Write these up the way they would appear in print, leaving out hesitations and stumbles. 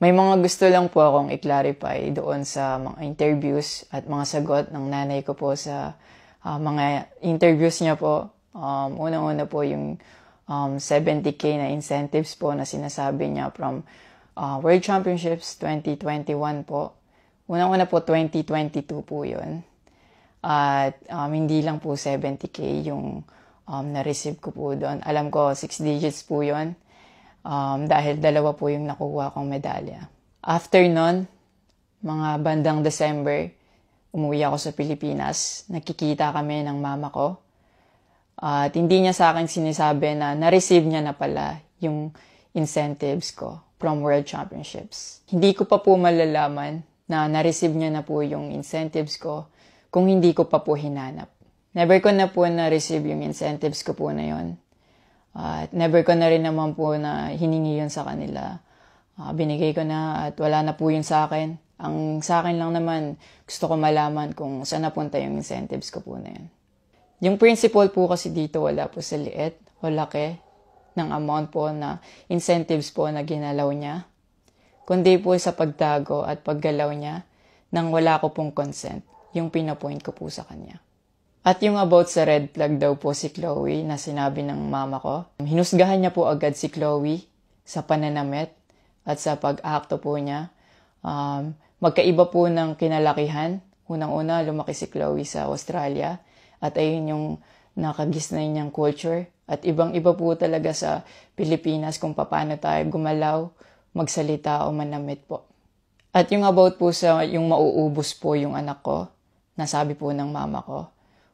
May mga gusto lang po akong i-clarify doon sa mga interviews at mga sagot ng nanay ko po sa mga interviews niya po. Unang-una po yung 70K na incentives po na sinasabi niya from World Championships 2021 po. Unang-una po 2022 po yun. At hindi lang po 70K yung na-receive ko po doon. Alam ko 6 digits po yun. Dahil dalawa po yung nakuha kong medalya. After nun, mga bandang December, umuwi ako sa Pilipinas. Nakikita kami ng mama ko. At hindi niya sa akin sinasabi na na-receive niya na pala yung incentives ko from World Championships. Hindi ko pa po malalaman na na-receive niya na po yung incentives ko kung hindi ko pa po hinanap. Never ko na po na-receive yung incentives ko po na yon. At never ko na rin naman po na hiningi yun sa kanila. Binigay ko na at wala na po yun sa akin. Ang sa akin lang naman, gusto ko malaman kung saan napunta yung incentives ko po na yun. Yung principle po kasi dito wala po sa liit o laki ng amount po na incentives po na ginalaw niya. Kundi po sa pagtago at paggalaw niya nang wala ko pong consent, yung pinapoint ko po sa kanya. At yung about sa red flag daw po si Chloe na sinabi ng mama ko, hinusgahan niya po agad si Chloe sa pananamit at sa pag-akto po niya. Magkaiba po ng kinalakihan. Unang-una, lumaki si Chloe sa Australia at ayun yung nakagisnay niyang culture. At ibang-iba po talaga sa Pilipinas kung paano tayo gumalaw, magsalita o manamit po. At yung about po sa yung mauubos po yung anak ko, nasabi po ng mama ko.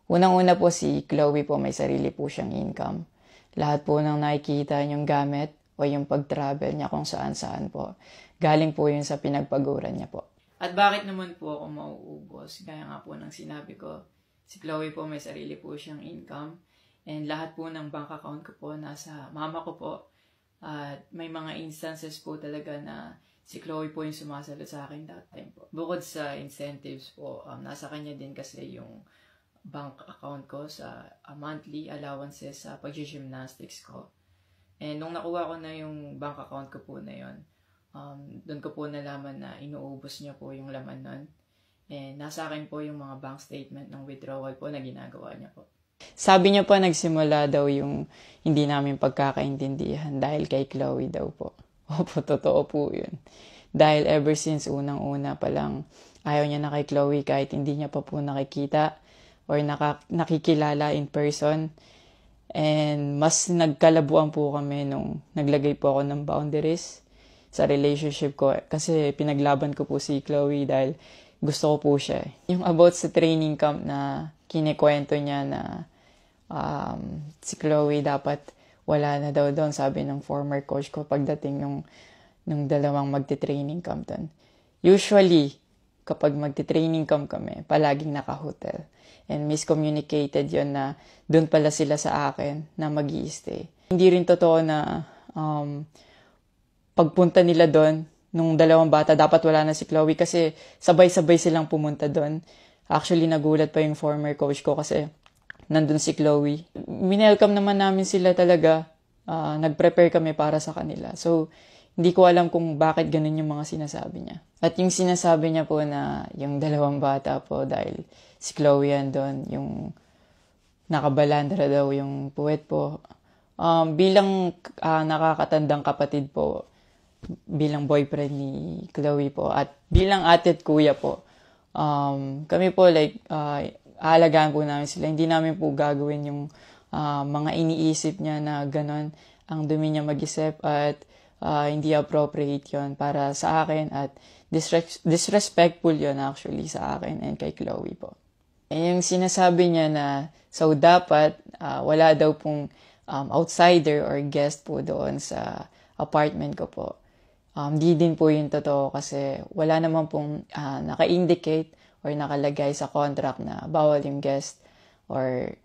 Unang-una po si Chloe po may sarili po siyang income. Lahat po ng nakikita niyong gamit o yung pag-travel niya kung saan-saan po. Galing po yun sa pinagpaguran niya po. At bakit naman po ako mauubos? Gaya nga po ng sinabi ko, si Chloe po may sarili po siyang income. And lahat po ng bank account ko po nasa mama ko po. At may mga instances po talaga na si Chloe po yung sumasalo sa akin that time po. Bukod sa incentives po, nasa kanya din kasi yung bank account ko sa monthly allowances sa pag-gymnastics ko. And nung nakuha ko na yung bank account ko po na yun, doon ko po nalaman na inuubos niya po yung laman nun. And nasa akin po yung mga bank statement ng withdrawal po na ginagawa niya po. Sabi niya po nagsimula daw yung hindi namin pagkakaintindihan dahil kay Chloe daw po. Opo, totoo po yun. Dahil ever since unang-una pa lang, ayaw niya na kay Chloe kahit hindi niya pa po nakikita or nakikilala in person. And mas nagkalabuan po kami nung naglagay po ako ng boundaries sa relationship ko. Kasi pinaglaban ko po si Chloe dahil gusto ko po siya. Yung about sa training camp na kinikwento niya na si Chloe dapat wala na daw doon, sabi ng former coach ko pagdating nung dalawang magte-training camp doon. Usually, kapag magte-training camp kami, palaging naka-hotel. And miscommunicated yon na doon pala sila sa akin na mag-i-stay. Hindi rin totoo na pagpunta nila doon, nung dalawang bata, dapat wala na si Chloe kasi sabay-sabay silang pumunta doon. Actually, nagulat pa yung former coach ko kasi nandun si Chloe. Minelcome naman namin sila talaga. Nag-prepare kami para sa kanila. So, hindi ko alam kung bakit ganun yung mga sinasabi niya. At yung sinasabi niya po na yung dalawang bata po dahil si Chloe andun, yung nakabalandra daw yung puwet po. Bilang nakakatandang kapatid po, bilang boyfriend ni Chloe po, at bilang ate at kuya po, kami po aalagaan po namin sila. Hindi namin po gagawin yung mga iniisip niya na ganon ang dumi niya mag-isip at hindi appropriate yon para sa akin at disrespectful yon actually sa akin and kay Chloe po. Yung sinasabi niya na so dapat wala daw pong outsider or guest po doon sa apartment ko po. Di din po yung totoo kasi wala naman pong naka-indicate or nakalagay sa contract na bawal yung guest or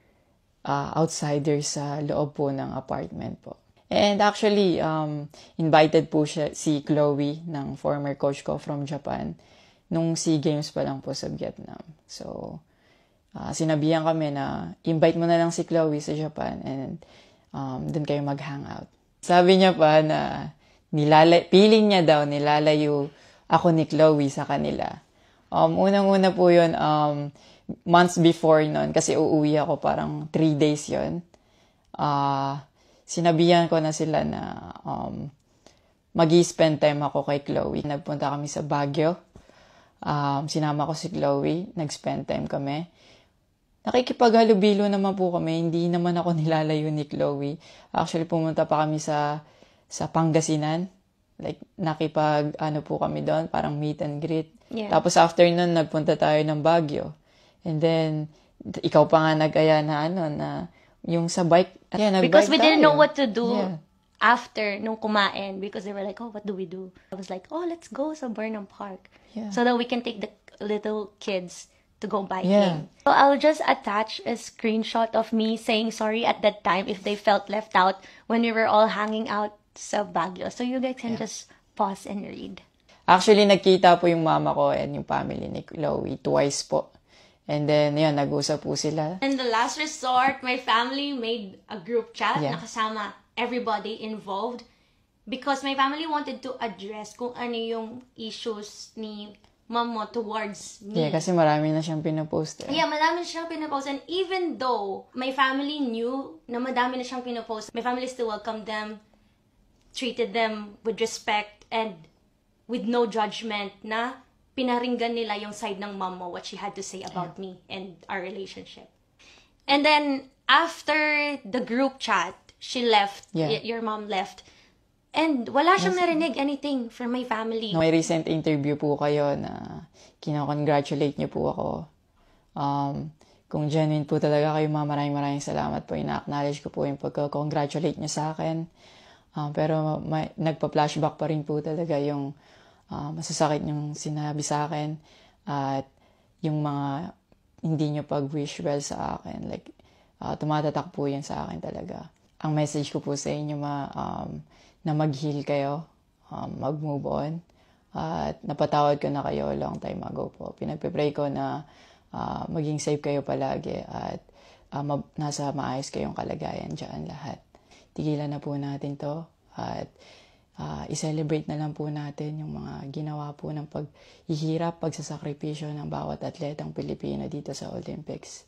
outsider sa loob po ng apartment po. And actually, invited po si Chloe ng former coach ko from Japan nung SEA Games pa lang po sa Vietnam. So, sinabihan kami na invite mo na lang si Chloe sa Japan and doon kayo mag-hangout. Sabi niya pa na feeling niya daw, nilalayo ako ni Chloe sa kanila. Unang-una po yun, months before nun, kasi uuwi ako parang 3 days yun. Sinabihan ko na sila na mag-i-spend time ako kay Chloe. Nagpunta kami sa Baguio. Sinama ko si Chloe, nag-spend time kami. Nakikipaghalubilo naman po kami, hindi naman ako nilalayo ni Chloe. Actually, pumunta pa kami sa Pangasinan. Like, po kami doon, parang meet and greet. Yeah. Tapos after nun, nagpunta tayo ng Baguio. And then, ikaw pa nga nag-aya na yung sa bike. Yeah, because we didn't know tayo. what to do after nung kumain, because they were like, oh, what do we do? I was like, oh, let's go sa Burnham Park. Yeah. So that we can take the little kids to go biking. Yeah. So I'll just attach a screenshot of me saying sorry at that time if they felt left out when we were all hanging out sa Baguio. So you guys can just pause and read. Actually, nagkita po yung mama ko and yung family ni Chloe twice po. And then, yun, nag-usap po sila. In the last resort, my family made a group chat na kasama everybody involved because my family wanted to address kung ano yung issues ni mom mo towards me. Yeah, kasi marami na siyang pinapost. Yeah, madami na siyang pinapost. And even though my family knew na madami na siyang pinapost, my family still welcomed them, treated them with respect, and with no judgment na pinaringgan nila yung side ng mom mo, what she had to say about me and our relationship. And then, after the group chat, she left, your mom left, and wala siyang narinig anything from my family. May recent interview po kayo na kinakongratulate niyo po ako. Kung genuine po talaga kayo, maraming salamat po. Ina-acknowledge ko po yung pagka-congratulate niyo sa akin. Pero nagpa-flashback pa rin po talaga yung masasakit yung sinabi sa akin at yung mga hindi nyo pag-wish well sa akin. Like, tumatatak po yan sa akin talaga. Ang message ko po sa inyo na mag-heal kayo, mag-move on, at napatawad ko na kayo long time ago po. Pinagpe-pray ko na maging safe kayo palagi at nasa maayos kayong kalagayan dyan lahat. Tigilan na po natin to at i-celebrate na lang po natin yung mga ginawa po ng paghihirap, pagsasakripisyo ng bawat atletang Pilipino dito sa Olympics.